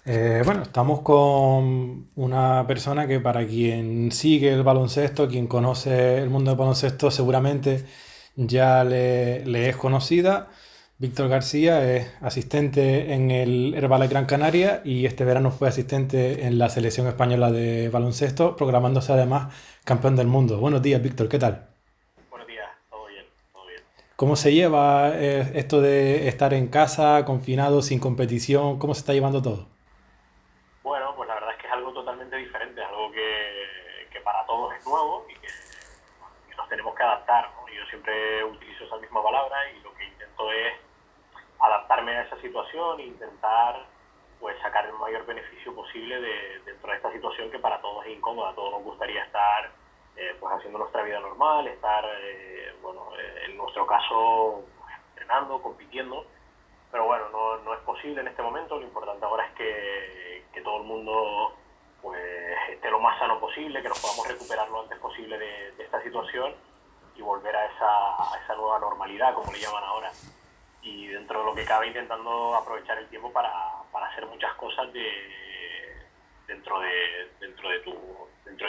Bueno, estamos con una persona que para quien sigue el baloncesto, quien conoce el mundo del baloncesto, seguramente ya le es conocida. Víctor García es asistente en el Herbalife Gran Canaria y este verano fue asistente en la selección española de baloncesto, programándose además campeón del mundo. Buenos días, Víctor, ¿qué tal? Buenos días, todo bien, todo bien. ¿Cómo se lleva esto de estar en casa, confinado, sin competición? ¿Cómo se está llevando todo? Bueno, pues la verdad es que es algo totalmente diferente, es algo que para todos es nuevo y que nos tenemos que adaptar, ¿no? Yo siempre utilizo esa misma palabra y lo que intento es adaptarme a esa situación e intentar pues sacar el mayor beneficio posible dentro de esta situación que para todos es incómoda. A todos nos gustaría estar pues haciendo nuestra vida normal, estar, en nuestro caso, pues, entrenando, compitiendo. Pero bueno, no es posible en este momento. Lo importante ahora es que todo el mundo pues esté lo más sano posible, que nos podamos recuperar lo antes posible de esta situación y volver a esa nueva normalidad, como le llaman ahora. Y dentro de lo que cabe intentando aprovechar el tiempo para hacer muchas cosas dentro de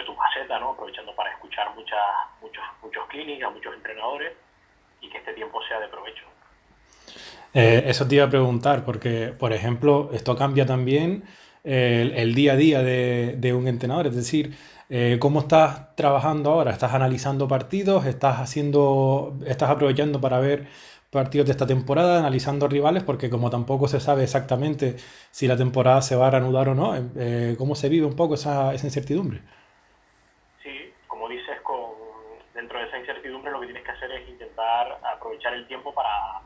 tu faceta, ¿no? Aprovechando para escuchar muchos clinics, a muchos entrenadores y que este tiempo sea de provecho. Eso te iba a preguntar, porque, por ejemplo, esto cambia también el día a día de un entrenador. Es decir, ¿cómo estás trabajando ahora? ¿Estás analizando partidos? ¿Estás aprovechando para ver partidos de esta temporada, analizando rivales? Porque como tampoco se sabe exactamente si la temporada se va a reanudar o no, ¿cómo se vive un poco esa incertidumbre? Sí, como dices, dentro de esa incertidumbre lo que tienes que hacer es intentar aprovechar el tiempo para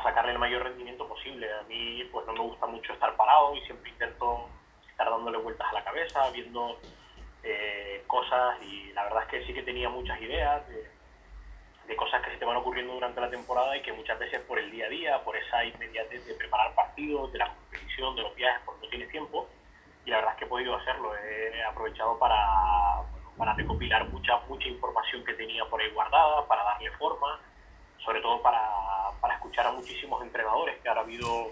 sacarle el mayor rendimiento posible. A mí pues no me gusta mucho estar parado y siempre intento estar dándole vueltas a la cabeza, viendo cosas, y la verdad es que sí que tenía muchas ideas de cosas que se te van ocurriendo durante la temporada y que muchas veces por el día a día, por esa inmediatez de preparar partidos, de la competición, de los viajes, pues no tienes tiempo. Y la verdad es que he podido hacerlo. He aprovechado para recopilar mucha información que tenía por ahí guardada, para darle forma, sobre todo para escuchar a muchísimos entrenadores, que ahora ha habido,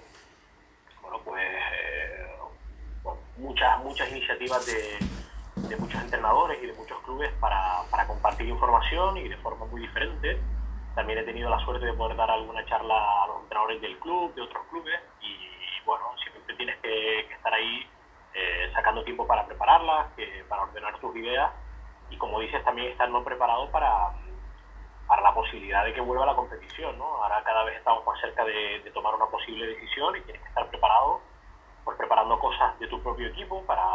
bueno, pues, muchas iniciativas de muchos entrenadores y de muchos clubes para compartir información y de forma muy diferente. También he tenido la suerte de poder dar alguna charla a los entrenadores del club, de otros clubes, y bueno, siempre tienes que estar ahí sacando tiempo para prepararlas, para ordenar tus ideas y, como dices, también estar no preparado para la posibilidad de que vuelva la competición, ¿no? Ahora cada vez estamos más cerca de tomar una posible decisión y tienes que estar preparado, pues preparando cosas de tu propio equipo para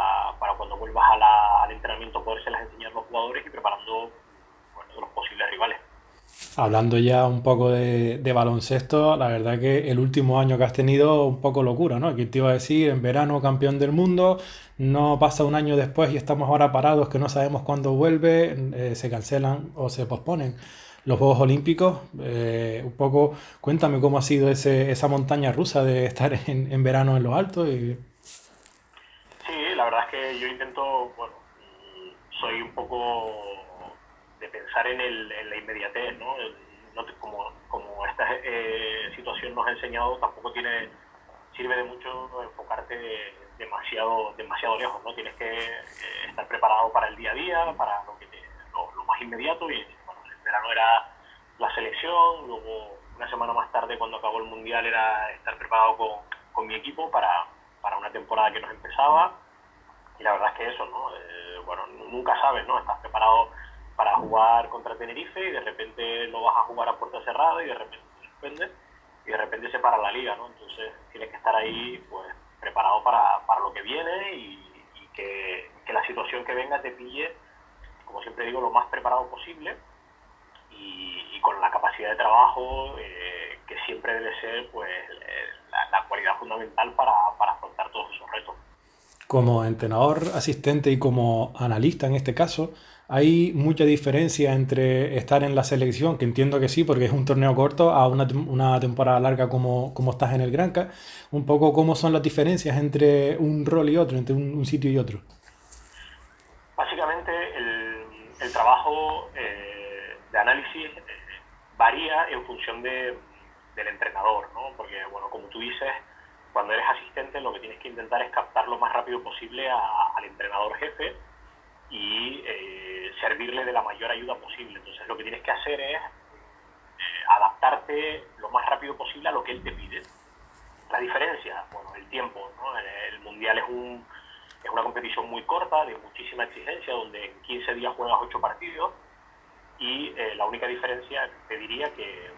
cuando vuelvas al entrenamiento podérselas enseñar a los jugadores y preparando, bueno, de los posibles rivales. Hablando ya un poco de baloncesto, la verdad que el último año que has tenido un poco locura, ¿no? ¿Quién te iba a decir en verano campeón del mundo? No pasa un año después y estamos ahora parados que no sabemos cuándo vuelve, se cancelan o se posponen los Juegos Olímpicos. Un poco, cuéntame cómo ha sido esa montaña rusa de estar en verano en los altos y Sí, la verdad es que yo intento, bueno, soy un poco de pensar en la inmediatez, ¿no? Como esta situación nos ha enseñado, tampoco sirve de mucho enfocarte demasiado lejos, ¿no? Tienes que estar preparado para el día a día, para lo más inmediato, y bueno, el verano era la selección, luego una semana más tarde, cuando acabó el Mundial, era estar preparado con mi equipo para una temporada que nos empezaba. Y la verdad es que eso, ¿no? Bueno, nunca sabes, ¿no? Estás preparado para jugar contra Tenerife y de repente lo vas a jugar a puerta cerrada y de repente se suspende y de repente se para la liga, ¿no? Entonces tienes que estar ahí, pues, preparado para lo que viene y que la situación que venga te pille, como siempre digo, lo más preparado posible y con la capacidad de trabajo que siempre debe ser, pues, la cualidad fundamental para afrontar todos esos retos. como entrenador asistente y como analista en este caso, hay mucha diferencia entre estar en la selección, que entiendo que sí, porque es un torneo corto, a una temporada larga como estás en el Granca. Un poco cómo son las diferencias entre un rol y otro, entre un sitio y otro. Básicamente el trabajo de análisis varía en función del entrenador, ¿no? Porque, bueno, como tú dices, cuando eres asistente lo que tienes que intentar es captar lo más rápido posible al entrenador jefe y servirle de la mayor ayuda posible. Entonces lo que tienes que hacer es adaptarte lo más rápido posible a lo que él te pide. La diferencia, bueno, el tiempo, ¿no? El Mundial es una competición muy corta, de muchísima exigencia, donde en 15 días juegas 8 partidos y la única diferencia te diría que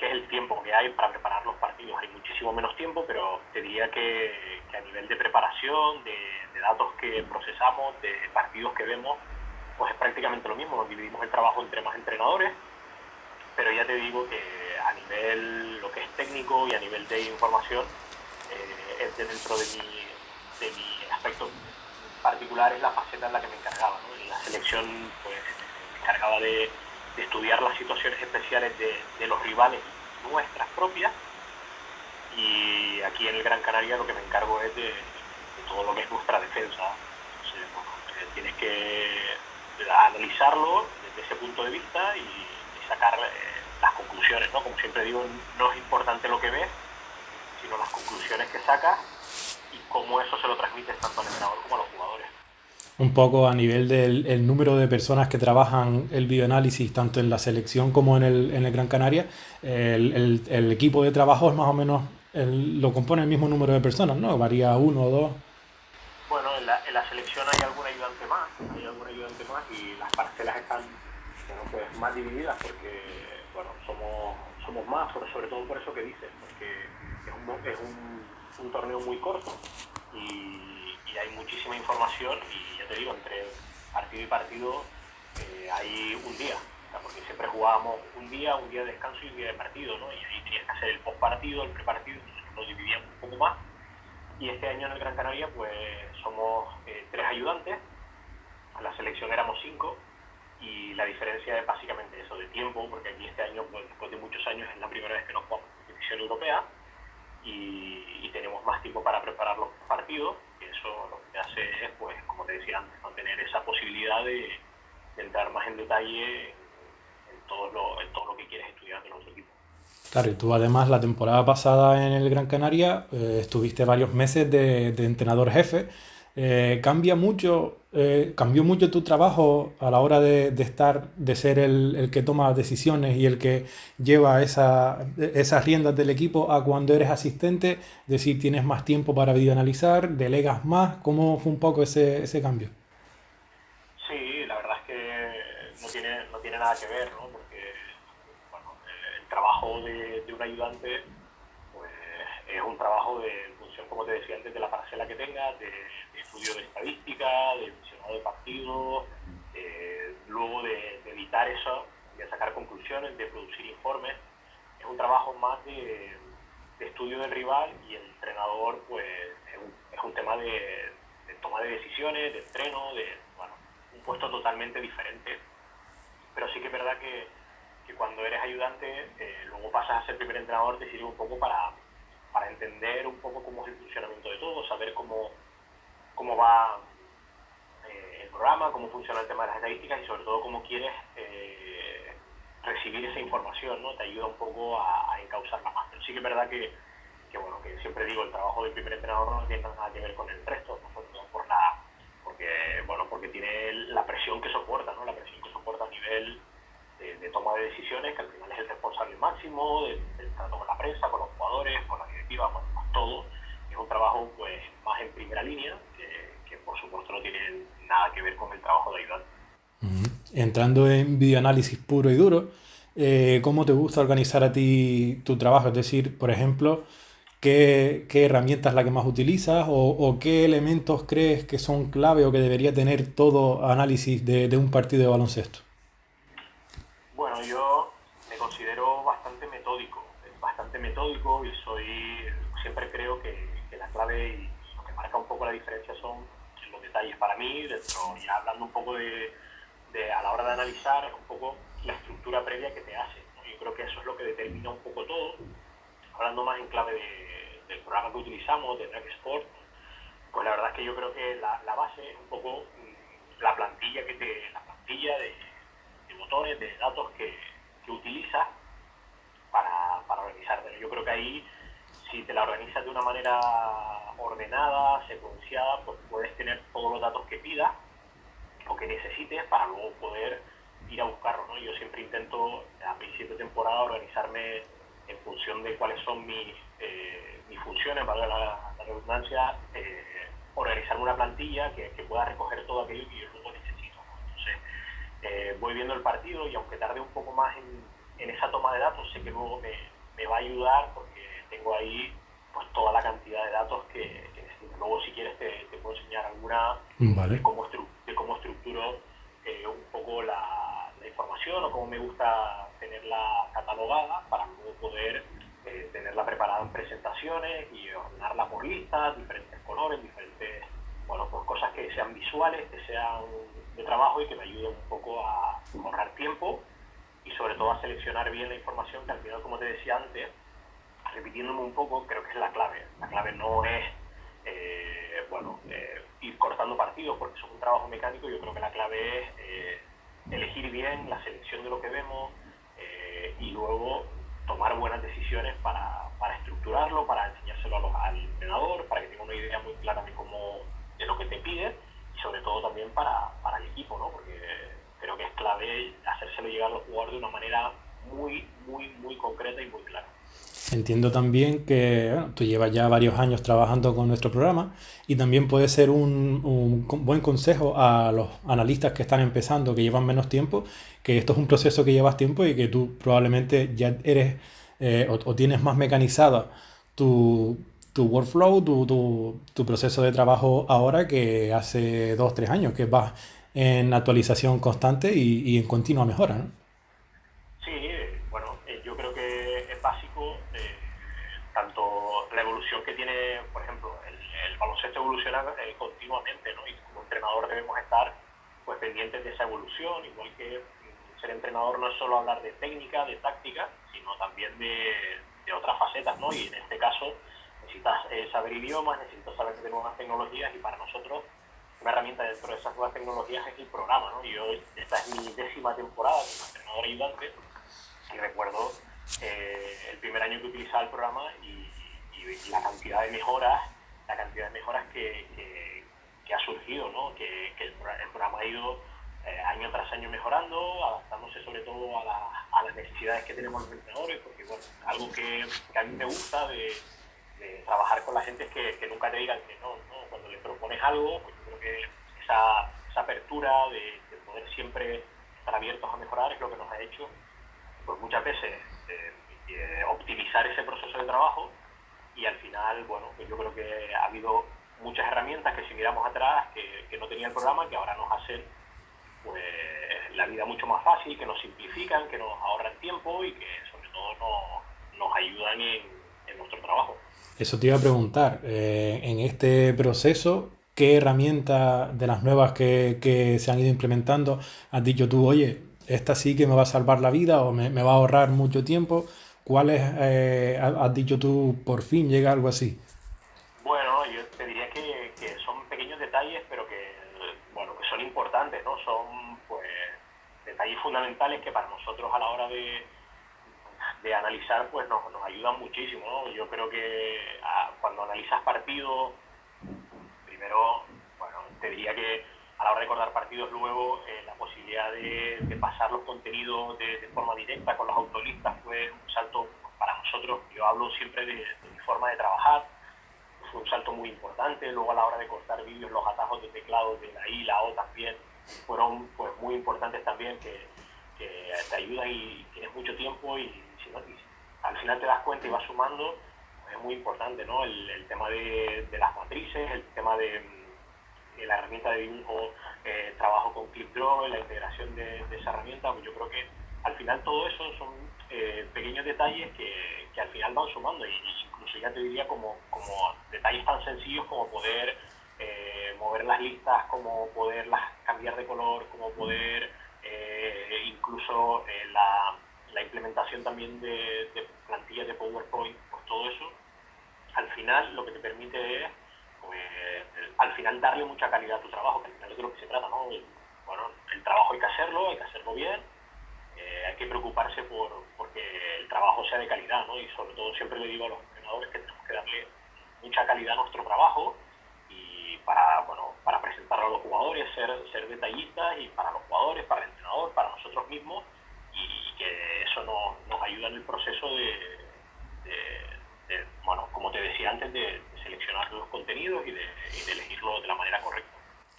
es el tiempo que hay para preparar los partidos. Hay muchísimo menos tiempo, pero te diría que a nivel de preparación, de datos que procesamos, de partidos que vemos, pues es prácticamente lo mismo. Nos dividimos el trabajo entre más entrenadores, pero ya te digo que a nivel lo que es técnico y a nivel de información, es dentro de mi aspecto particular, es la faceta en la que me encargaba, ¿no? En la selección pues me encargaba de estudiar las situaciones especiales de los rivales nuestras propias, y aquí en el Gran Canaria lo que me encargo es de todo lo que es nuestra defensa. Entonces, bueno, tienes que analizarlo desde ese punto de vista y sacar las conclusiones, ¿no? Como siempre digo, no es importante lo que ves, sino las conclusiones que sacas y cómo eso se lo transmites tanto al entrenador como a los jugadores. Un poco a nivel del el número de personas que trabajan el bioanálisis, tanto en la selección como en el Gran Canaria, el equipo de trabajo es más o menos, lo compone el mismo número de personas, ¿no? Varía uno o dos. Bueno, en la selección hay algún ayudante más y las parcelas están, bueno, pues más divididas porque, bueno, somos más, sobre todo por eso que dices, porque un torneo muy corto y hay muchísima información y ya te digo, entre partido y partido hay un día, o sea, porque siempre jugábamos un día de descanso y un día de partido, ¿no? Y ahí tenías que hacer el postpartido, el prepartido, entonces lo dividíamos un poco más. Y este año en el Gran Canaria pues somos 3 ayudantes, en la selección éramos 5 y la diferencia es básicamente eso, de tiempo, porque aquí este año, pues, después de muchos años, es la primera vez que nos jugamos competición europea y tenemos más tiempo para preparar los partidos, y eso lo que hace es, pues, como te decía antes, ¿no? Tener esa posibilidad de entrar más en detalle en todo lo que quieres estudiar de nuestro equipo. Claro, y tú además la temporada pasada en el Gran Canaria estuviste varios meses de entrenador jefe. Cambió mucho tu trabajo a la hora de estar, de ser el que toma decisiones y el que lleva esas riendas del equipo a cuando eres asistente, es decir, tienes más tiempo para videoanalizar, delegas más. ¿Cómo fue un poco ese cambio? Sí, la verdad es que no tiene nada que ver, ¿no? Porque bueno, el trabajo de un ayudante pues, es un trabajo en función, como te decía antes, de la parcela que tengas, de estudio de estadística, de visionado de partidos, luego de editar eso, de sacar conclusiones, de producir informes. Es un trabajo más de estudio del rival y el entrenador pues es un tema de toma de decisiones, de entreno, bueno, un puesto totalmente diferente. Pero sí que es verdad que cuando eres ayudante, luego pasas a ser primer entrenador, te sirve un poco para entender un poco cómo es el funcionamiento de todo, saber cómo va el programa, cómo funciona el tema de las estadísticas y sobre todo cómo quieres recibir esa información, ¿no? Te ayuda un poco a encauzarla más. Pero sí que es verdad bueno, que siempre digo, el trabajo del primer entrenador no tiene nada que ver con el resto, no por nada, porque tiene la presión que soporta, ¿no? La presión que soporta a nivel de toma de decisiones, que al final es el responsable máximo del trato con la prensa, con los jugadores, con la directiva, con todo. Es un trabajo pues más en primera línea, que por supuesto no tiene nada que ver con el trabajo de ayudante. Entrando en videoanálisis puro y duro, ¿cómo te gusta organizar a ti tu trabajo? Es decir, por ejemplo, ¿qué herramienta es la que más utilizas o qué elementos crees que son clave o que debería tener todo análisis de un partido de baloncesto? Bueno, yo me considero bastante metódico y siempre creo que la clave y lo que marca un poco la diferencia son los detalles para mí, ya hablando un poco a la hora de analizar un poco la estructura previa que te hace, ¿no? Yo creo que eso es lo que determina un poco todo, hablando más en clave del programa que utilizamos, de Track Sport. Pues la verdad es que yo creo que la base es un poco la plantilla de botones, de datos que utilizas para organizarte. Yo creo que ahí si te la organizas de una manera ordenada, secuenciada, pues puedes tener todos los datos que pidas o que necesites para luego poder ir a buscarlo, ¿no? Yo siempre intento a principio de temporada organizarme en función de cuáles son mis funciones, valga la redundancia, organizarme una plantilla que pueda recoger todo aquello que yo luego necesito, ¿no? Entonces, voy viendo el partido y aunque tarde un poco más en esa toma de datos, sé que luego me va a ayudar porque tengo ahí pues toda la cantidad de datos que necesito. Luego si quieres te puedo enseñar alguna Vale. de cómo estructuro un poco la información o cómo me gusta tenerla catalogada para luego poder tenerla preparada en presentaciones y ordenarla por listas, diferentes colores, diferentes, bueno, pues cosas que sean visuales, que sean de trabajo y que me ayuden un poco a ahorrar tiempo y sobre todo a seleccionar bien la información que al final, como te decía antes, repitiéndome un poco, creo que es la clave. La clave no es ir cortando partidos porque eso es un trabajo mecánico. Yo creo que la clave es elegir bien la selección de lo que vemos y luego tomar buenas decisiones para estructurarlo, para enseñárselo al entrenador, para que tenga una idea muy clara de lo que te pide y sobre todo también para el equipo, ¿no? Porque creo que es clave hacérselo llegar a los jugadores de una manera muy, muy, muy concreta y muy clara. Entiendo también que bueno, tú llevas ya varios años trabajando con nuestro programa y también puede ser un buen consejo a los analistas que están empezando, que llevan menos tiempo, que esto es un proceso que llevas tiempo y que tú probablemente ya eres o tienes más mecanizada tu, tu workflow, tu proceso de trabajo ahora que hace 2, 3 años, que vas en actualización constante y en continua mejora, ¿no? Sí, bueno, yo creo que es básico tanto la evolución que tiene, por ejemplo, el baloncesto evoluciona continuamente, ¿no? Y como entrenador debemos estar pues pendientes de esa evolución, igual que ser entrenador no es solo hablar de técnica, de táctica, sino también de otras facetas, ¿no? Y en este caso necesitas saber idiomas, necesitas saber de nuevas tecnologías y para nosotros una herramienta dentro de esas nuevas tecnologías es el programa, ¿no? Yo, esta es mi 10ª temporada como entrenador ayudante y recuerdo el primer año que utilizaba el programa y la cantidad de mejoras que ha surgido, ¿no? Que el programa ha ido año tras año mejorando, adaptándose sobre todo a las necesidades que tenemos los entrenadores, porque bueno, algo que a mí me gusta de trabajar con la gente es que nunca te digan que no, ¿no? Cuando le propones algo, pues yo creo que esa apertura de poder siempre estar abiertos a mejorar es lo que nos ha hecho pues muchas veces optimizar ese proceso de trabajo y al final, bueno, pues yo creo que ha habido muchas herramientas que si miramos atrás que no tenía el programa, que ahora nos hacen pues la vida mucho más fácil, que nos simplifican, que nos ahorran tiempo y que sobre todo nos ayudan en nuestro trabajo. Eso te iba a preguntar, en este proceso, ¿qué herramienta de las nuevas que se han ido implementando has dicho tú, oye, esta sí que me va a salvar la vida o me va a ahorrar mucho tiempo? ¿Cuáles has dicho tú, por fin llega algo así? Bueno, yo te diría que son pequeños detalles, pero bueno, que son importantes, ¿no? Son pues detalles fundamentales que para nosotros a la hora de analizar pues nos ayudan muchísimo, ¿no? Yo creo que cuando analizas partidos, primero, bueno, te diría que a la hora de cortar partidos luego la posibilidad de pasar los contenidos de forma directa con las autolistas fue un salto para nosotros. Yo hablo siempre de mi forma de trabajar, fue un salto muy importante. Luego a la hora de cortar vídeos, los atajos de teclado de la I y la O también fueron pues muy importantes también, que te ayudan y tienes mucho tiempo y si no, al final te das cuenta y vas sumando, pues es muy importante, ¿no? El tema de las matrices, el tema de la herramienta de dibujo, trabajo con ClipDraw, la integración de esa herramienta, pues yo creo que al final todo eso son pequeños detalles que al final van sumando y incluso ya te diría como detalles tan sencillos como poder mover las listas, como poderlas cambiar de color, como poder incluso la implementación también de plantillas de PowerPoint, pues todo eso al final lo que te permite es pues, al final darle mucha calidad a tu trabajo, que al final es de lo que se trata, ¿no? Bueno, el trabajo hay que hacerlo bien, hay que preocuparse porque el trabajo sea de calidad, ¿no? Y sobre todo siempre le digo a los entrenadores que tenemos ponerle mucha calidad a nuestro trabajo y para presentarlo a los jugadores, ser detallistas, y para los jugadores, para el entrenador, para nosotros mismos, y que eso nos ayuda en el proceso como te decía antes, de seleccionar los contenidos y de elegirlo de la manera correcta.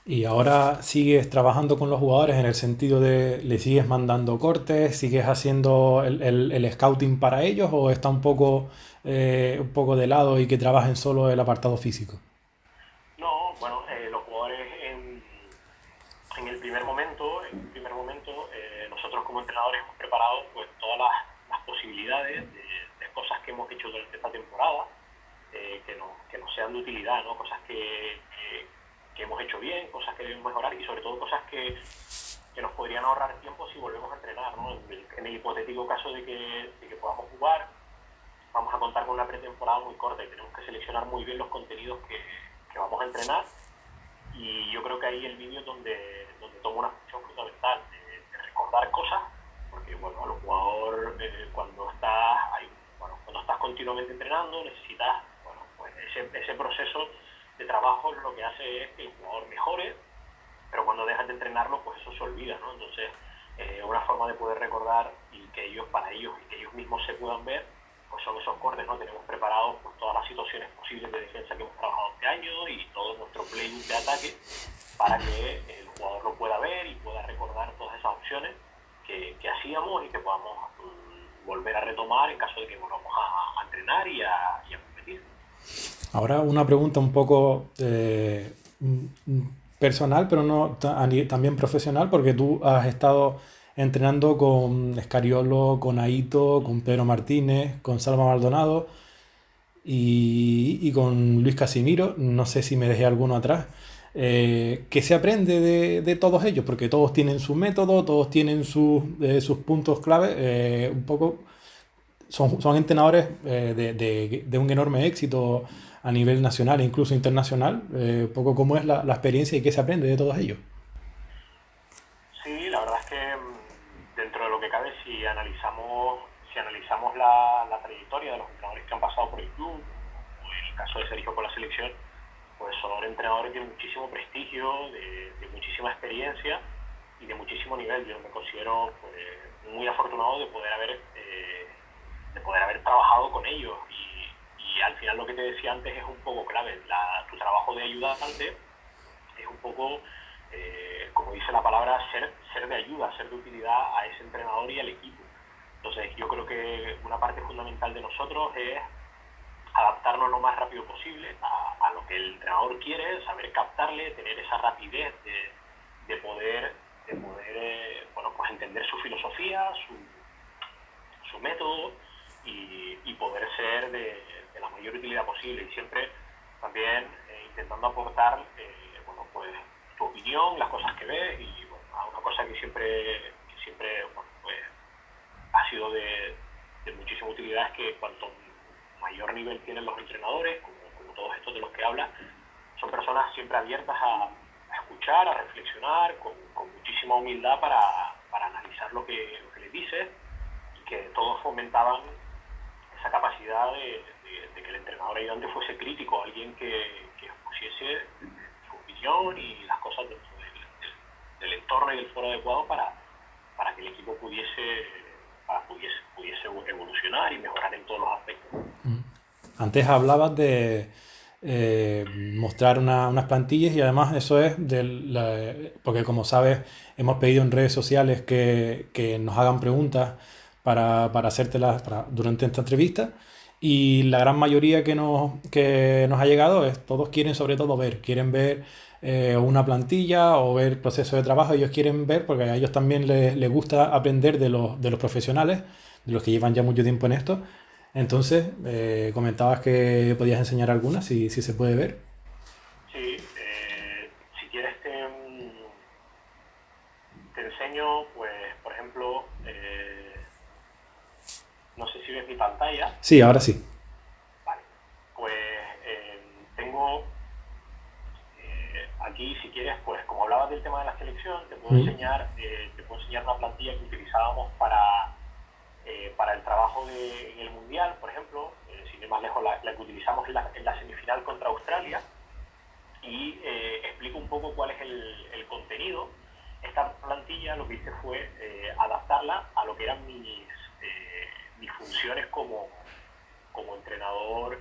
Y ahora sigues trabajando con los jugadores en el sentido de, ¿le sigues mandando cortes, sigues haciendo el scouting para ellos o está un poco de lado y que trabajen solo el apartado físico? No, bueno, los jugadores en el primer momento, nosotros como entrenadores hemos preparado pues todas las posibilidades de cosas que hemos hecho durante esta temporada, que nos sean de utilidad, ¿no? Cosas que hemos hecho bien, cosas que debemos mejorar, y sobre todo cosas que nos podrían ahorrar tiempo si volvemos a entrenar, ¿no? En el hipotético caso de que podamos jugar, vamos a contar con una pretemporada muy corta y tenemos que seleccionar muy bien los contenidos que vamos a entrenar. Y yo creo que ahí el vídeo es donde toma una función fundamental de recordar cosas, porque bueno, a los jugadores cuando estás continuamente entrenando necesitas, bueno, pues ese proceso de trabajo lo que hace es que el jugador mejore, pero cuando dejas de entrenarlo pues eso se olvida, ¿no? Entonces una forma de poder recordar y que ellos mismos se puedan ver, pues son esos cortes, ¿no? Tenemos preparados pues todas las situaciones posibles de defensa que hemos trabajado este año y todo nuestro playbook de ataque para que el jugador lo pueda ver y pueda recordar todas esas opciones que hacíamos y que podamos volver a retomar en caso de que volvamos a entrenar y a competir. Ahora una pregunta un poco personal, pero no también profesional, porque tú has estado entrenando con Escariolo, con Aito, con Pedro Martínez, con Salva Maldonado y con Luis Casimiro. No sé si me dejé alguno atrás. ¿Qué se aprende de todos ellos? Porque todos tienen su método, todos tienen sus puntos clave. Un poco son entrenadores de un enorme éxito a nivel nacional e incluso internacional. Un poco cómo es la experiencia y qué se aprende de todos ellos. Sí, la verdad es que dentro de lo que cabe, si analizamos la trayectoria de los entrenadores que han pasado por el club, o en el caso de Sergio con la selección, pues son entrenadores de muchísimo prestigio, de muchísima experiencia y de muchísimo nivel. Yo me considero pues, muy afortunado de poder haber trabajado con ellos, y al final lo que te decía antes es un poco clave. Tu trabajo de ayudante es un poco, como dice la palabra, ser de ayuda, ser de utilidad a ese entrenador y al equipo. Entonces yo creo que una parte fundamental de nosotros es adaptarnos lo más rápido posible a lo que el entrenador quiere, saber captarle, tener esa rapidez de poder pues entender su filosofía, su método, y poder ser de la mayor utilidad posible, y siempre también intentando aportar pues tu opinión, las cosas que ves, y una cosa que siempre pues, ha sido de muchísima utilidad es que cuanto mayor nivel tienen los entrenadores, como todos estos de los que hablas, son personas siempre abiertas a escuchar, a reflexionar, con muchísima humildad para analizar lo que les dices, y que todos fomentaban esa capacidad de que el entrenador ayudante fuese crítico, alguien que expusiese su opinión y las cosas dentro del entorno y del foro adecuado para que el equipo pudiese evolucionar y mejorar en todos los aspectos. Antes hablabas de mostrar unas plantillas y además eso es porque como sabes hemos pedido en redes sociales que nos hagan preguntas para hacértelas durante esta entrevista, y la gran mayoría que nos ha llegado es todos quieren sobre todo quieren ver una plantilla o ver el proceso de trabajo. Ellos quieren ver porque a ellos también les gusta aprender de los profesionales, de los que llevan ya mucho tiempo en esto. Entonces, comentabas que podías enseñar algunas, si se puede ver. Sí, si quieres te enseño, pues, por ejemplo, no sé si ves mi pantalla. Sí, ahora sí. Vale, pues tengo aquí, si quieres, pues como hablabas del tema de la selección, te puedo enseñar una plantilla que utilizábamos para el trabajo en el Mundial, por ejemplo. más lejos, la que utilizamos en la semifinal contra Australia, y explico un poco cuál es el contenido. Esta plantilla lo que hice fue adaptarla a lo que eran mis funciones como entrenador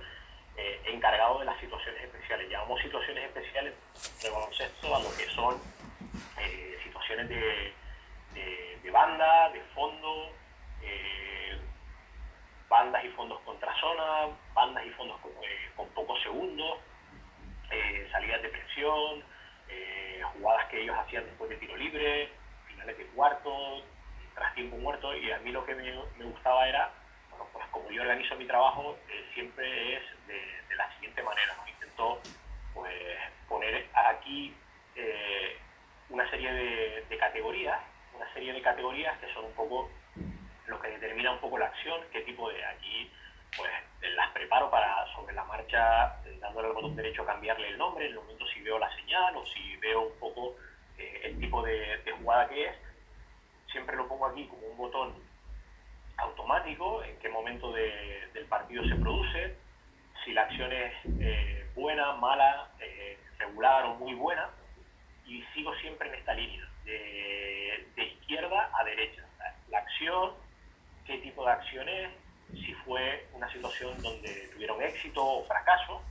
encargado de las situaciones especiales. Llamamos situaciones especiales de baloncesto a lo que son situaciones de banda, de fondo, bandas y fondos contra zona, bandas y fondos con pocos segundos, salidas de presión, jugadas que ellos hacían después de tiro libre, finales de cuarto, tras tiempo muerto. Y a mí lo que me gustaba era, bueno, pues como yo organizo mi trabajo, siempre es de la siguiente manera, ¿no? Intento pues poner aquí una serie de categorías, que son un poco lo que determina un poco la acción, qué tipo de... Aquí pues las preparo para sobre la marcha, dándole al botón derecho, cambiarle el nombre en el momento si veo la señal o si veo un poco el tipo de jugada que es. Siempre lo pongo aquí como un botón automático, en qué momento del partido se produce, si la acción es buena, mala, regular o muy buena, y sigo siempre en esta línea, de izquierda a derecha. La acción, qué tipo de acción es, si fue una situación donde tuvieron éxito o fracaso,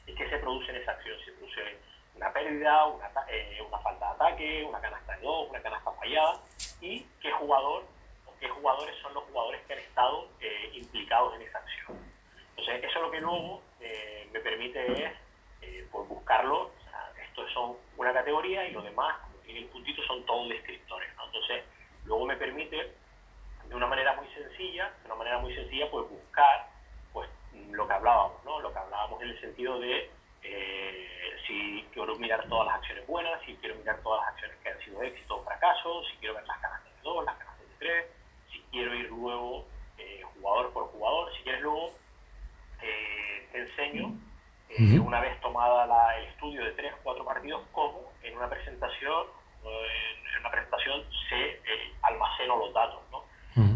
y qué se produce en esa acción. Si se produce una pérdida, una falta de ataque, una canasta de dos, una canasta fallada, y qué jugador o qué jugadores son los jugadores que han estado implicados en esa acción. Entonces, eso es lo que luego me permite es pues buscarlo. O sea, estos son una categoría y lo demás, como tienen puntitos, son todos descriptores, ¿no? Entonces, luego me permite de una manera muy sencilla, pues buscar pues lo que hablábamos, ¿no? Lo que hablábamos en el sentido de si quiero mirar todas las acciones buenas, si quiero mirar todas las acciones que han sido éxito o fracaso, si quiero ver las canastas de 2, las canastas de 3, si quiero ir luego jugador por jugador. Si quieres luego te enseño, una vez tomada el estudio de 3 o 4 partidos, cómo en una presentación se almaceno los datos, ¿no?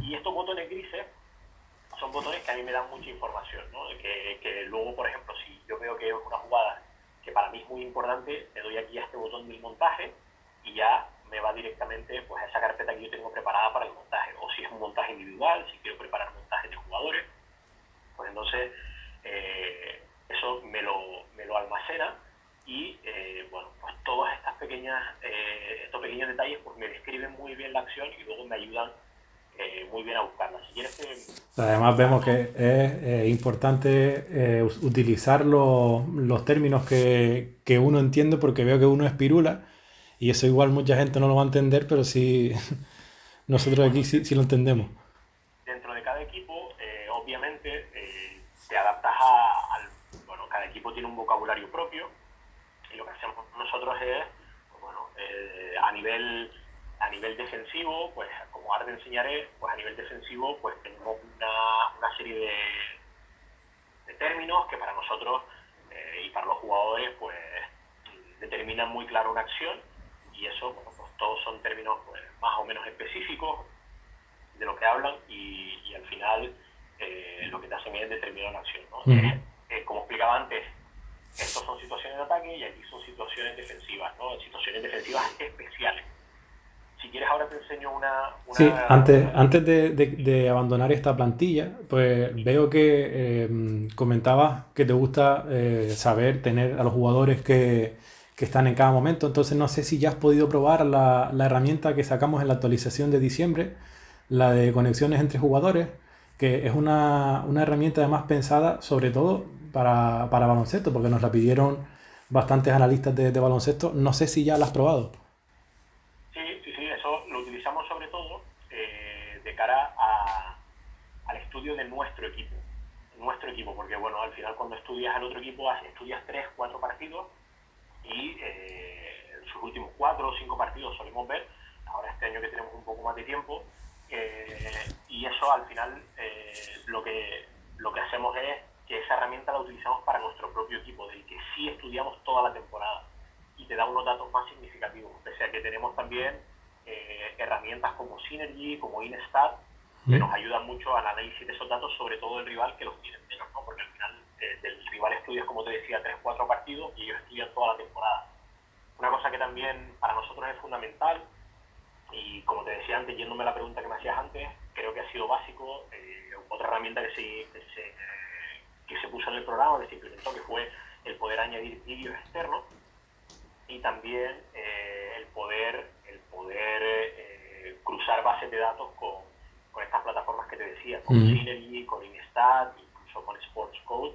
Y estos botones grises son botones que a mí me dan mucha información, ¿no? Que luego, por ejemplo, si yo veo que es una jugada que para mí es muy importante, le doy aquí a este botón del montaje y ya me va directamente pues a esa carpeta que yo tengo preparada para el montaje. O si es un montaje individual, si quiero preparar montajes de jugadores, pues entonces eso me lo almacena. Y bueno, pues todas estas estos pequeños detalles pues me describen muy bien la acción y luego me ayudan muy bien a buscarla. Si quieres Además vemos que es importante utilizar los términos que uno entiende, porque veo que uno es pirula y eso igual mucha gente no lo va a entender, pero sí, nosotros aquí sí lo entendemos. Dentro de cada equipo, obviamente, te adaptas bueno, cada equipo tiene un vocabulario propio, y lo que hacemos nosotros es, pues bueno, a nivel defensivo, pues como ahora te enseñaré, pues a nivel defensivo pues tenemos una serie de términos que para nosotros y para los jugadores pues determinan muy claro una acción, y eso, bueno, pues todos son términos pues más o menos específicos de lo que hablan, y al final lo que te hacen es determinar una acción, ¿no? Como explicaba antes, estos son situaciones de ataque y aquí son situaciones defensivas, ¿no? Situaciones defensivas especiales. Si quieres ahora te enseño Sí, antes de abandonar esta plantilla, pues veo que comentabas que te gusta saber tener a los jugadores que están en cada momento. Entonces no sé si ya has podido probar la herramienta que sacamos en la actualización de diciembre, la de conexiones entre jugadores, que es una herramienta además pensada sobre todo para baloncesto, porque nos la pidieron bastantes analistas de baloncesto. No sé si ya la has probado. Sí, eso lo utilizamos sobre todo de cara al estudio de nuestro equipo. Porque bueno, al final cuando estudias al otro equipo, estudias 3, 4 partidos, y en sus últimos 4 o 5 partidos solemos ver, ahora este año que tenemos un poco más de tiempo, y eso al final lo que hacemos es que esa herramienta la utilizamos para nuestro propio equipo, del que sí estudiamos toda la temporada, y te da unos datos más significativos, pese a que tenemos también herramientas como Synergy, como InStat, que nos ayudan mucho al análisis de esos datos, sobre todo el rival que los tiene menos, ¿no? Porque al final del rival estudias, como te decía, 3-4 partidos y ellos estudian toda la temporada. Una cosa que también para nosotros es fundamental, y como te decía antes, yéndome a la pregunta que me hacías antes, creo que ha sido básico, otra herramienta que se puso en el programa, que se implementó, que fue el poder añadir vídeos externos y también el poder cruzar bases de datos con estas plataformas que te decía, con Synergy, con Instat, incluso con Sports Code,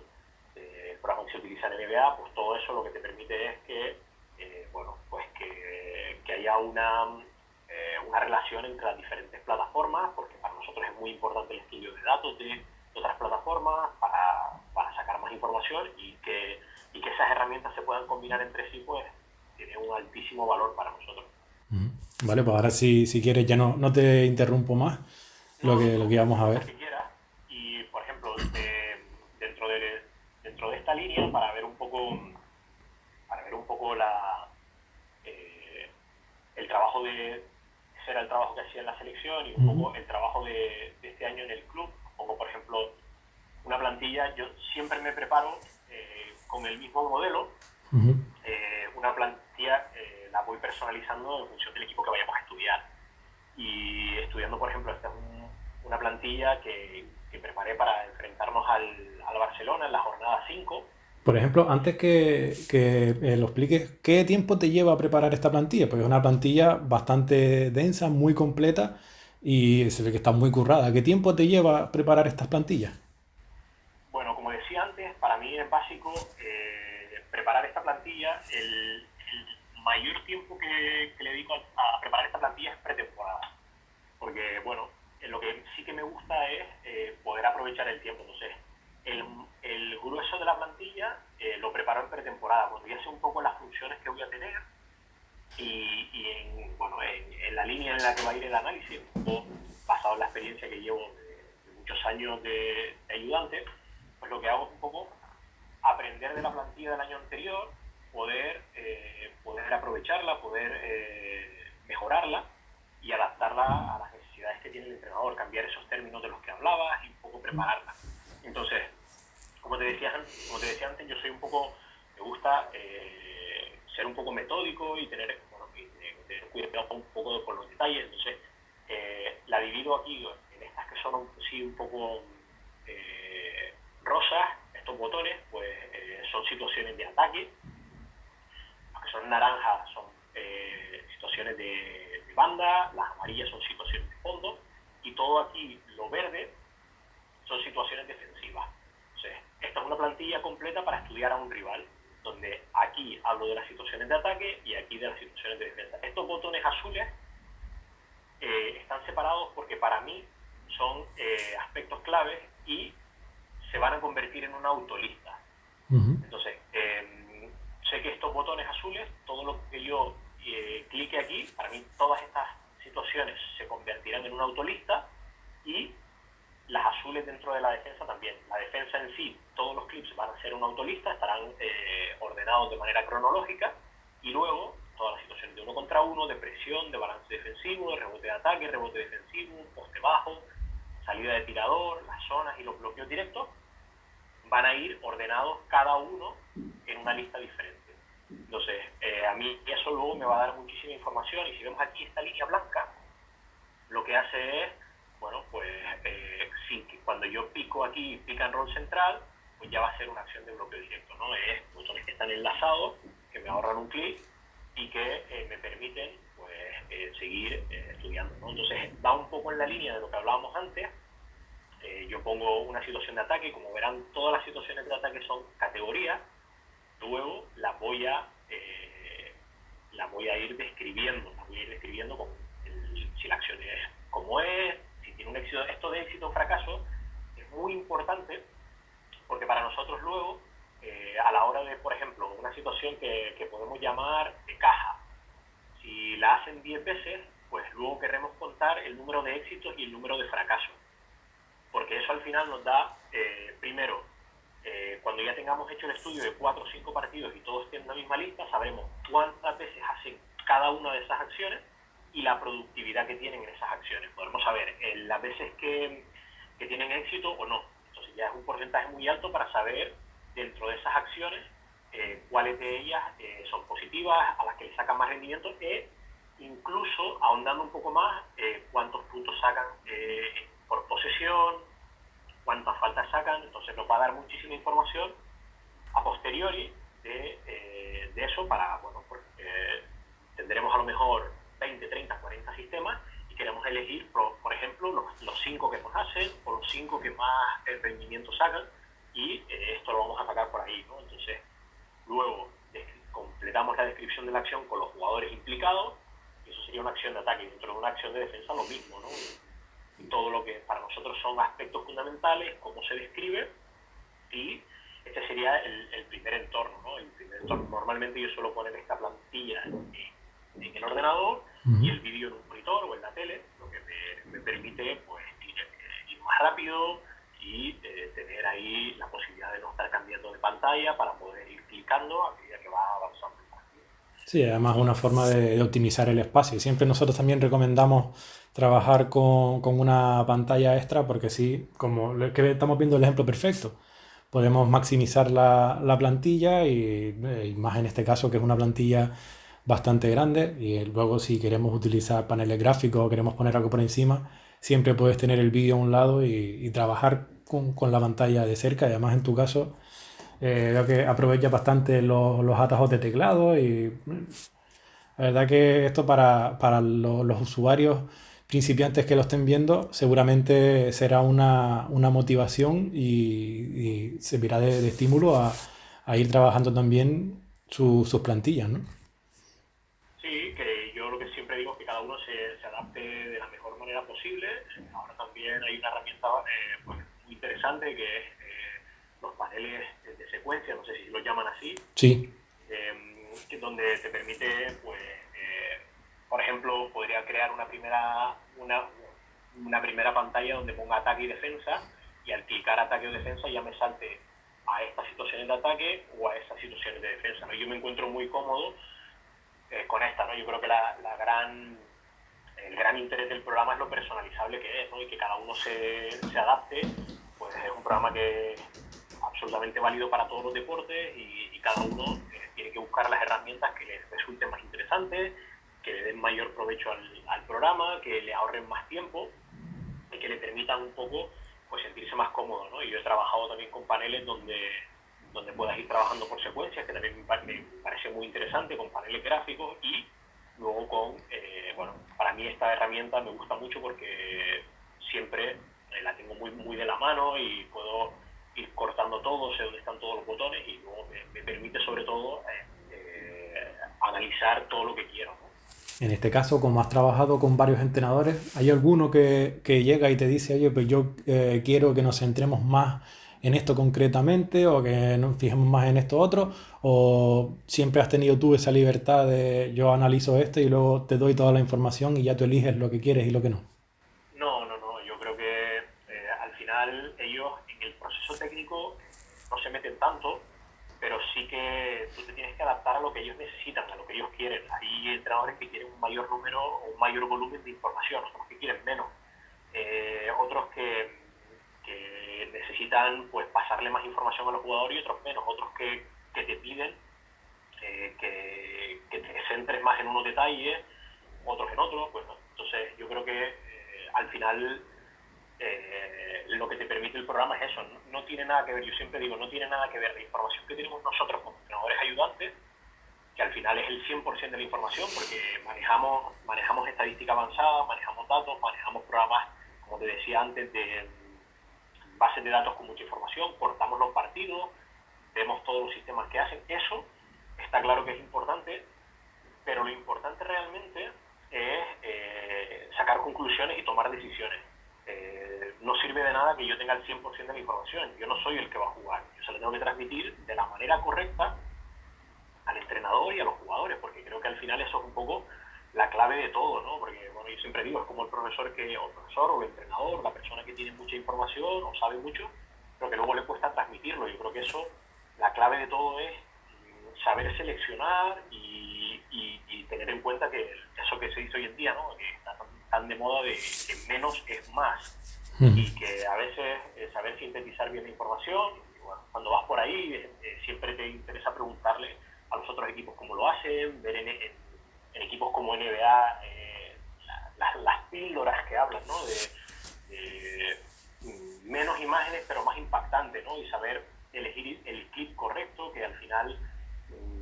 el programa que se utiliza en NBA. Pues todo eso lo que te permite es que que haya una relación entre las diferentes plataformas, porque para nosotros es muy importante el estudio de datos de otras plataformas para sacar más información, y que esas herramientas se puedan combinar entre sí, pues tiene un altísimo valor para nosotros. Vale, pues ahora si quieres ya no te interrumpo más No, lo tú que íbamos a preguntas ver. las que quieras, y por ejemplo, dentro de esta línea, para ver un poco eh, el trabajo ese era el trabajo que hacía en la selección, y un poco el trabajo de este año en el club. Pongo, por ejemplo, una plantilla. Yo siempre me preparo con el mismo modelo. Una plantilla la voy personalizando en función del equipo que vayamos a estudiar. Y estudiando, por ejemplo, esta es una plantilla que preparé para enfrentarnos al Barcelona en la jornada 5. Por ejemplo, antes que lo expliques, ¿qué tiempo te lleva a preparar esta plantilla? Porque es una plantilla bastante densa, muy completa y se ve que está muy currada. ¿Qué tiempo te lleva preparar estas plantillas? Bueno, como decía antes, para mí es básico preparar esta plantilla. El mayor tiempo que le dedico a preparar esta plantilla es pretemporada. Porque, bueno, lo que sí que me gusta es poder aprovechar el tiempo. Entonces, el grueso de la plantilla lo preparo en pretemporada, cuando ya sé un poco las funciones que voy a tener, y en la línea en la que va a ir el análisis, basado en la experiencia que llevo de muchos años de ayudante. Pues lo que hago es un poco aprender de la plantilla del año anterior, poder aprovecharla, poder mejorarla y adaptarla a las necesidades que tiene el entrenador, cambiar esos términos de los que hablabas y un poco prepararla. Entonces, como te decía antes, yo soy un poco, me gusta ser un poco metódico y tener cuidado un poco con los detalles. Entonces, la divido aquí en estas que son sí un poco rosas. Estos botones pues son situaciones de ataque, los que son naranjas son situaciones de banda, las amarillas son situaciones de fondo, y todo aquí lo verde son situaciones defensivas. Entonces, esta es una plantilla completa para estudiar a un rival, donde aquí hablo de las situaciones de ataque y aquí de las situaciones de defensa. Estos botones azules están separados porque para mí son aspectos claves y se van a convertir en una autolista. Entonces, sé que estos botones azules, todo lo que yo clique aquí, para mí todas estas situaciones se convertirán en una autolista, y las azules dentro de la defensa también. La defensa en sí, todos los clips van a ser una autolista, estarán ordenados de manera cronológica, y luego todas las situaciones de uno contra uno, de presión, de balance defensivo, de rebote de ataque, rebote defensivo, poste bajo, salida de tirador, las zonas y los bloqueos directos, van a ir ordenados cada uno en una lista diferente. Entonces, a mí eso luego me va a dar muchísima información, y si vemos aquí esta línea blanca, lo que hace es, bueno, pues sí, que cuando yo pico aquí, pick and roll central, pues ya va a ser una acción de bloqueo directo, ¿no? Es botones que están enlazados, que me ahorran un clic y que me permiten pues seguir estudiando, ¿no? Entonces va un poco en la línea de lo que hablábamos antes. Yo pongo una situación de ataque, como verán, todas las situaciones de ataque son categorías. Luego las voy a ir describiendo, con si la acción es como es, si tiene un éxito. Esto de éxito o fracaso es muy importante, porque para nosotros luego, a la hora de, por ejemplo, una situación que podemos llamar de caja, si la hacen 10 veces, pues luego queremos contar el número de éxitos y el número de fracasos, porque eso al final nos da, primero, cuando ya tengamos hecho el estudio de 4 o 5 partidos y todos tienen la misma lista, sabremos cuántas veces hacen cada una de esas acciones, y la productividad que tienen en esas acciones. Podemos saber las veces que tienen éxito o no. Entonces ya es un porcentaje muy alto para saber dentro de esas acciones cuáles de ellas son positivas, a las que le sacan más rendimiento e incluso ahondando un poco más cuántos puntos sacan por posesión, cuántas faltas sacan. Entonces nos va a dar muchísima información a posteriori de eso para, bueno, pues tendremos a lo mejor 20, 30, 40 sistemas y queremos elegir, por ejemplo, los 5 que nos hacen o los 5 que más rendimiento sacan y esto lo vamos a sacar por ahí, ¿no? Entonces, luego completamos la descripción de la acción con los jugadores implicados y eso sería una acción de ataque. Dentro de una acción de defensa lo mismo, ¿no? Y todo lo que para nosotros son aspectos fundamentales, cómo se describe y este sería el primer entorno, ¿no? El primer entorno. Normalmente yo suelo poner esta plantilla en el ordenador y el vídeo en un monitor o en la tele, lo que me permite pues, ir más rápido y tener ahí la posibilidad de no estar cambiando de pantalla para poder ir clicando a medida que va avanzando el partido. Sí, además una forma de optimizar el espacio. Siempre nosotros también recomendamos trabajar con una pantalla extra porque sí, como que estamos viendo el ejemplo perfecto, podemos maximizar la plantilla y más en este caso que es una plantilla bastante grande y luego si queremos utilizar paneles gráficos o queremos poner algo por encima, siempre puedes tener el vídeo a un lado y trabajar con la pantalla de cerca y además en tu caso veo que aprovecha bastante los atajos de teclado y la verdad que esto para los usuarios principiantes que lo estén viendo seguramente será una motivación y servirá de estímulo a ir trabajando también sus plantillas, ¿no? Sí, que yo lo que siempre digo es que cada uno se adapte de la mejor manera posible. Ahora también hay una herramienta pues, muy interesante que es los paneles de secuencia, no sé si lo llaman así, Sí, donde te permite, pues, por ejemplo, podría crear una primera pantalla donde ponga ataque y defensa y al clicar ataque o defensa ya me salte a estas situaciones de ataque o a estas situaciones de defensa, ¿no? Yo me encuentro muy cómodo con esta, ¿no? Yo creo que el gran interés del programa es lo personalizable que es, ¿no? Y que cada uno se adapte, pues es un programa que es absolutamente válido para todos los deportes y cada uno tiene que buscar las herramientas que les resulten más interesantes, que le den mayor provecho al programa, que le ahorren más tiempo y que le permitan un poco pues sentirse más cómodo, ¿no? Y yo he trabajado también con paneles donde puedas ir trabajando por secuencias, que también me parece muy interesante, con paneles gráficos y luego bueno, para mí esta herramienta me gusta mucho porque siempre la tengo muy, muy de la mano y puedo ir cortando todo, sé dónde están todos los botones y luego me permite sobre todo analizar todo lo que quiero, ¿no? en este caso, como has trabajado con varios entrenadores, ¿hay alguno que llega y te dice, oye, pues yo quiero que nos centremos más en esto concretamente o que nos fijemos más en esto otro? ¿O siempre has tenido tú esa libertad de yo analizo esto y luego te doy toda la información y ya tú eliges lo que quieres y lo que no? No, no, no. Yo creo que al final ellos en el proceso técnico no se meten tanto, pero sí que tú te tienes que adaptar a lo que ellos necesitan, a lo que ellos quieren. Hay entrenadores que quieren un mayor número o un mayor volumen de información, otros que quieren menos, otros que necesitan pues pasarle más información a los jugadores y otros menos, otros que te piden que te centres más en unos detalles, otros en otros. Pues, ¿no? Entonces yo creo que al final lo que te permite el programa es eso, no tiene nada que ver, yo siempre digo, no tiene nada que ver la información que tenemos nosotros como entrenadores ayudantes, que al final es el 100% de la información, porque manejamos estadística avanzada, manejamos datos, manejamos programas, como te decía antes, de bases de datos con mucha información, cortamos los partidos, vemos todos los sistemas que hacen. Eso está claro que es importante, pero lo importante realmente es sacar conclusiones y tomar decisiones. No sirve de nada que yo tenga el 100% de la información. Yo no soy el que va a jugar. Yo se lo tengo que transmitir de la manera correcta al entrenador y a los jugadores, porque creo que al final eso es un poco la clave de todo, ¿no? Porque, bueno, yo siempre digo, es como el profesor o el entrenador, la persona que tiene mucha información o sabe mucho, pero que luego le cuesta transmitirlo. Yo creo que eso, la clave de todo es saber seleccionar y y tener en cuenta que eso que se dice hoy en día, ¿no? Que está tan de moda de que menos es más, y que a veces saber sintetizar bien la información, y bueno, cuando vas por ahí siempre te interesa preguntarle a los otros equipos cómo lo hacen, ver en equipos como NBA las píldoras que hablan, ¿no? De menos imágenes pero más impactantes, ¿no? Y saber elegir el clip correcto que al final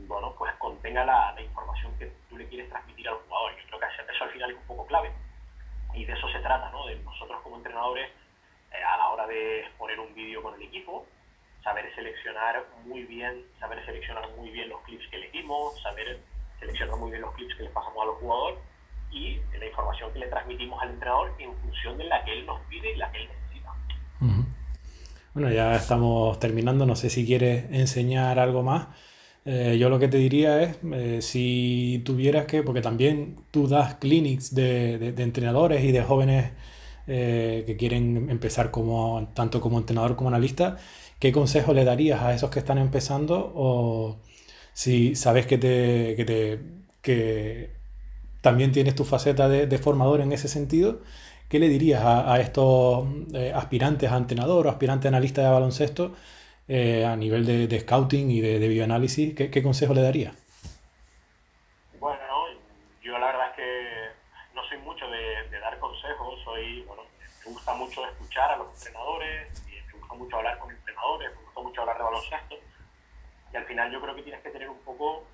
bueno, pues contenga la información que tú le quieres transmitir al jugador. Yo creo que eso al final es un poco clave, y de eso se trata, ¿no? De nosotros como entrenadores, a la hora de exponer un vídeo con el equipo, saber seleccionar muy bien los clips que elegimos, saber seleccionar muy bien los clips que le pasamos a los jugadores y la información que le transmitimos al entrenador en función de la que él nos pide y la que él necesita. Bueno, ya estamos terminando. No sé si quieres enseñar algo más. Yo lo que te diría es, si tuvieras que, porque también tú das clinics de entrenadores y de jóvenes que quieren empezar tanto como entrenador como analista, ¿qué consejo le darías a esos que están empezando? O si sabes que también tienes tu faceta de formador en ese sentido, ¿qué le dirías a estos aspirantes a entrenador o aspirantes a analista de baloncesto a nivel de scouting y de videoanálisis? ¿Qué consejo le darías? Bueno, yo la verdad es que no soy mucho de dar consejos, bueno, me gusta mucho escuchar a los entrenadores, y me gusta mucho hablar con entrenadores, me gusta mucho hablar de baloncesto, y al final yo creo que tienes que tener un poco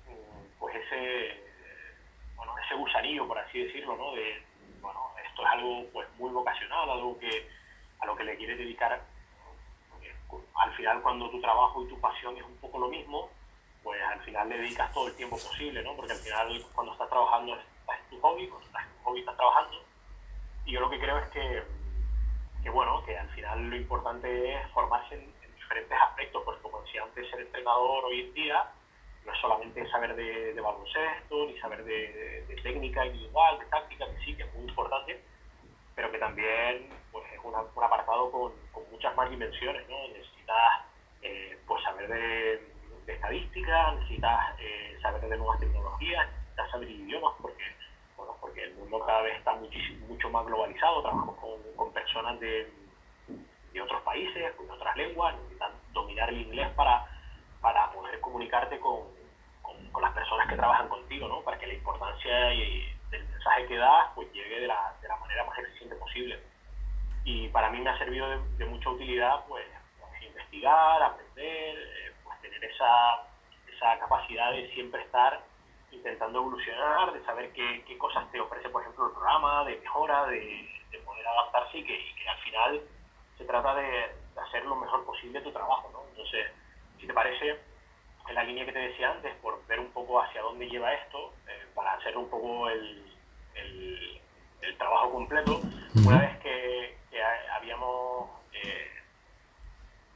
pues ese gusanillo, por así decirlo, ¿no? Bueno, esto es algo pues muy vocacional, a lo que le quieres dedicar. Al final, cuando tu trabajo y tu pasión es un poco lo mismo, pues al final le dedicas todo el tiempo posible, ¿no? Porque al final, cuando estás trabajando, estás en tu hobby, cuando estás en tu hobby estás trabajando. Y yo lo que creo es que al final lo importante es formarse en diferentes aspectos, porque como decía antes, ser entrenador hoy en día no es solamente saber de baloncesto, ni saber de técnica individual, de táctica, que sí, que es muy importante, pero que también pues, es un apartado con muchas más dimensiones, ¿no? Necesitas pues saber de estadística, necesitas saber de nuevas tecnologías, necesitas saber idiomas, porque el mundo cada vez está mucho más globalizado, trabajamos con personas de otros países, con otras lenguas, necesitas dominar el inglés para poder comunicarte con las personas que trabajan contigo, ¿no? Para que la importancia del mensaje que das pues llegue de la manera más eficiente posible. Y para mí me ha servido de mucha utilidad pues investigar, aprender, pues tener esa capacidad de siempre estar intentando evolucionar, de saber qué cosas te ofrece, por ejemplo, el programa, de mejora, de poder adaptarse, y que al final se trata de hacer lo mejor posible tu trabajo, ¿no? Entonces, si te parece, en la línea que te decía antes, por ver un poco hacia dónde lleva esto, para hacer un poco el trabajo completo, una vez que habíamos,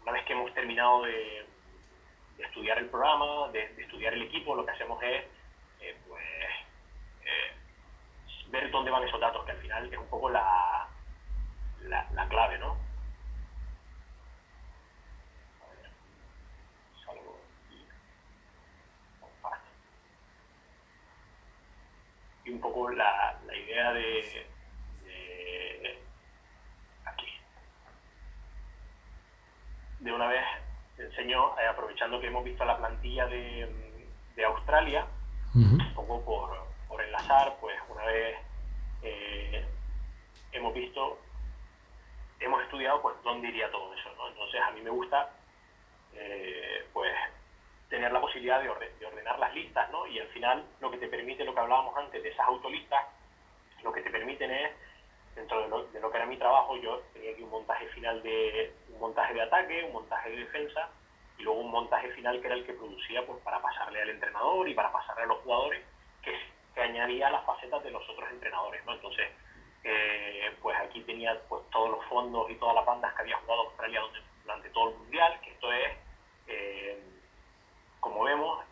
una vez que hemos terminado de estudiar el programa, de estudiar el equipo, lo que hacemos es pues ver dónde van esos datos, que al final es un poco la clave, ¿no? A ver, salgo y comparto. Y un poco la idea de aquí. De una vez te enseño, aprovechando que hemos visto la plantilla de Australia, un poco por enlazar, pues una vez hemos estudiado pues dónde iría todo eso, ¿no? Entonces a mí me gusta pues tener la posibilidad de ordenar las listas, ¿no? Y al final lo que te permite, lo que hablábamos antes de esas autolistas, lo que te permiten es, dentro de lo que era mi trabajo, yo tenía aquí un montaje de ataque, un montaje de defensa, y luego un montaje final que era el que producía pues para pasarle al entrenador y para pasarle a los jugadores, que añadía las facetas de los otros entrenadores, ¿no? Entonces, pues aquí tenía pues todos los fondos y todas las bandas que había jugado Australia durante todo el mundial, que esto es, como vemos,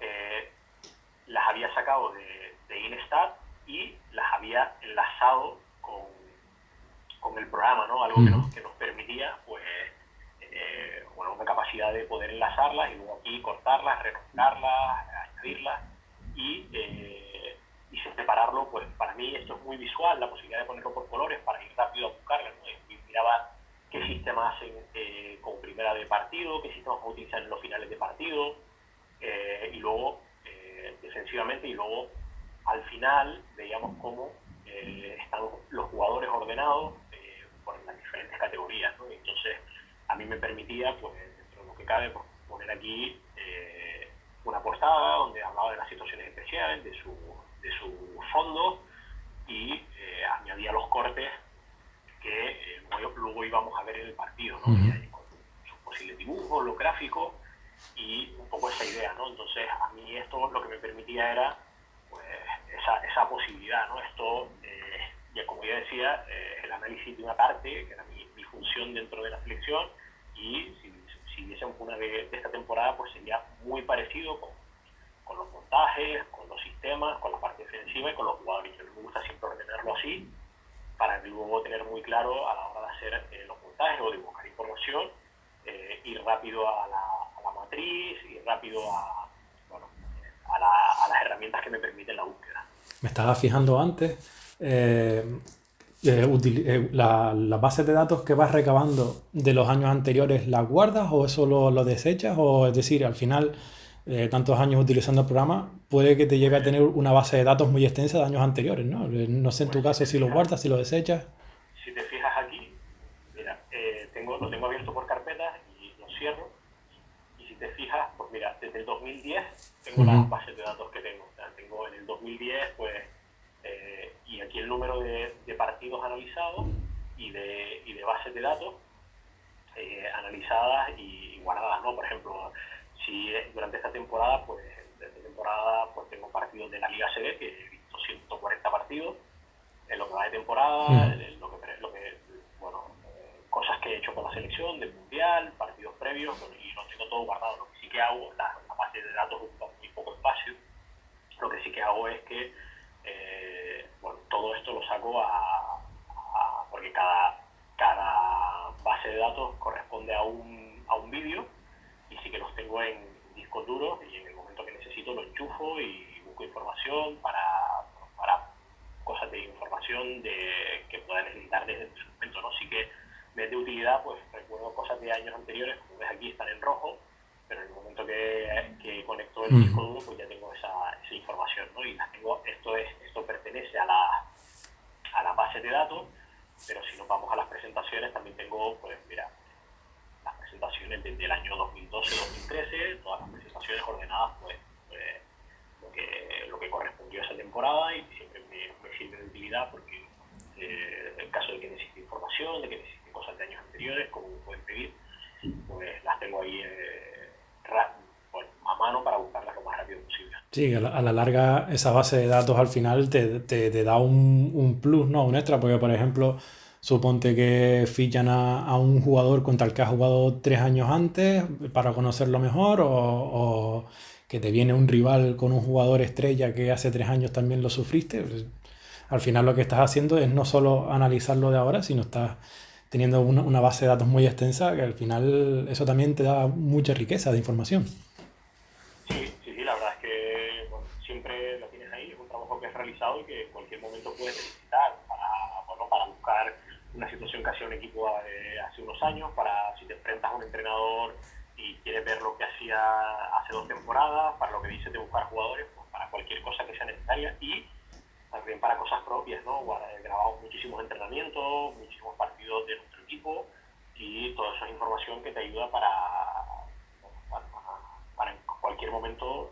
las había sacado de Instat y las había enlazado con el programa, ¿no? Algo que nos permitía, pues, una capacidad de poder enlazarlas y luego aquí cortarlas, renombrarlas, añadirlas, y prepararlo, pues para mí esto es muy visual, la posibilidad de ponerlo por colores para ir rápido a buscarlo, ¿no? Y miraba qué sistemas hacen con primera de partido, qué sistemas utilizan en los finales de partido, y luego defensivamente, y luego al final veíamos cómo están los jugadores ordenados por las diferentes categorías, ¿no? Y entonces a mí me permitía, pues dentro de lo que cabe, pues, poner aquí una portada donde hablaba de las situaciones especiales, de su fondo, y añadía los cortes que luego íbamos a ver en el partido, ¿no? Y con sus posibles dibujos, los gráficos y un poco esa idea, ¿no? Entonces a mí esto lo que me permitía era pues esa posibilidad, ¿no? Esto, ya como ya decía, el análisis de una parte, que era mi función dentro de la selección, y si viésemos una de esta temporada, pues sería muy parecido con los montajes, con los sistemas, con la parte defensiva y con los jugadores. Yo me gusta siempre ordenarlo así, para luego tener muy claro a la hora de hacer los montajes o de buscar información, ir rápido a la matriz, ir rápido a las herramientas que me permiten la búsqueda. Me estaba fijando antes, las bases de datos que vas recabando de los años anteriores, ¿las guardas o eso lo desechas? O es decir, al final, tantos años utilizando el programa, puede que te llegue a tener una base de datos muy extensa de años anteriores, ¿no? No sé en tu caso si lo guardas, si lo desechas. Si te fijas aquí, mira, lo tengo abierto por carpetas y lo cierro. Y si te fijas, pues mira, desde el 2010 tengo las bases de datos que tengo. O sea, tengo en el 2010, pues, y aquí el número de partidos analizados y de bases de datos analizadas y guardadas, ¿no? Por ejemplo, si durante esta temporada, pues, pues tengo partidos de la Liga CB, que he visto 140 partidos en lo que va de temporada, bueno, cosas que he hecho con la selección, del mundial, partidos previos, bueno, y lo tengo todo guardado. Lo que sí que hago, la base de datos ocupa muy poco espacio. Lo que sí que hago es que bueno, todo esto lo saco porque cada base de datos corresponde a un vídeo, y sí que los tengo en discos duros, y en el momento que necesito lo enchufo y busco información para cosas de información que pueda necesitar desde su momento, ¿no? Sí que me es de utilidad, pues recuerdo cosas de años anteriores, como ves aquí están en rojo, pero en el momento que conecto el disco duro, pues ya tengo esa información, ¿no? Y las tengo, esto pertenece a la base de datos, pero si nos vamos a las presentaciones, también tengo, pues mira, las presentaciones desde el año 2012-2013, todas las presentaciones ordenadas, pues lo que correspondió a esa temporada, y siempre me sirve de utilidad porque en caso de que necesite información, de que necesite cosas de años anteriores, como pueden pedir, pues las tengo ahí a mano para buscarlas lo más rápido posible. Sí, a la larga esa base de datos al final te da un plus, ¿no? Un extra, porque por ejemplo, suponte que fichan a un jugador contra el que has jugado 3 años antes para conocerlo mejor, o que te viene un rival con un jugador estrella que hace 3 años también lo sufriste. Pues, al final lo que estás haciendo es no solo analizar lo de ahora, sino estás teniendo una base de datos muy extensa, que al final eso también te da mucha riqueza de información. Sí, la verdad es que bueno, siempre lo tienes ahí, es un trabajo que has realizado y que en cualquier momento puedes necesitar para buscar una situación que hacía un equipo hace unos años, para si te enfrentas a un entrenador y quieres ver lo que hacía hace 2 temporadas, para lo que dices de buscar jugadores, pues para cualquier cosa que sea necesaria, y también para cosas propias, ¿no? Grabamos muchísimos entrenamientos, muchísimos partidos de nuestro equipo, y toda esa información que te ayuda para en cualquier momento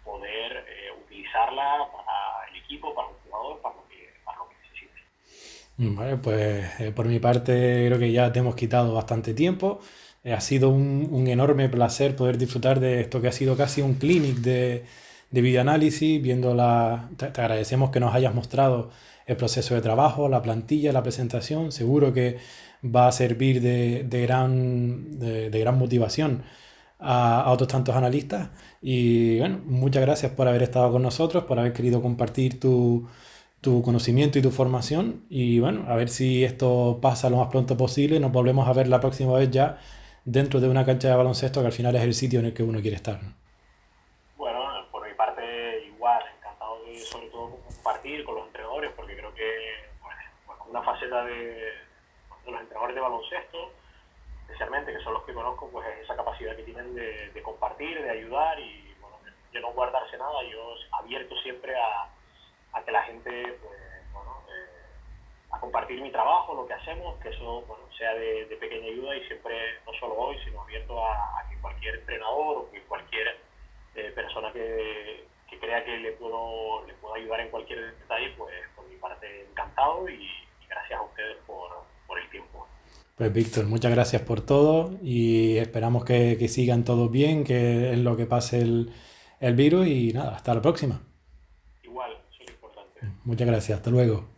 poder utilizarla para el equipo, para un jugador, para lo que necesites. Vale, pues por mi parte creo que ya te hemos quitado bastante tiempo. Ha sido un enorme placer poder disfrutar de esto que ha sido casi un clinic de videoanálisis, te agradecemos que nos hayas mostrado el proceso de trabajo, la plantilla, la presentación. Seguro que va a servir de gran motivación a otros tantos analistas. Y bueno, muchas gracias por haber estado con nosotros, por haber querido compartir tu conocimiento y tu formación. Y bueno, a ver si esto pasa lo más pronto posible. Nos volvemos a ver la próxima vez ya dentro de una cancha de baloncesto, que al final es el sitio en el que uno quiere estar, ¿no? Bueno, por mi parte igual, encantado de sobre todo compartir una faceta de los entrenadores de baloncesto, especialmente, que son los que conozco, pues es esa capacidad que tienen de compartir, de ayudar y bueno, de no guardarse nada. Yo abierto siempre a que la gente, pues, bueno, a compartir mi trabajo, lo que hacemos, que eso, bueno, sea de pequeña ayuda y siempre, no solo hoy, sino abierto a que cualquier entrenador o que cualquier persona que crea que le puedo ayudar en cualquier detalle, pues por mi parte encantado y gracias a ustedes por el tiempo. Pues Víctor, muchas gracias por todo y esperamos que sigan todos bien, que es lo que pase el virus y nada, hasta la próxima. Igual, eso es lo importante. Muchas gracias, hasta luego.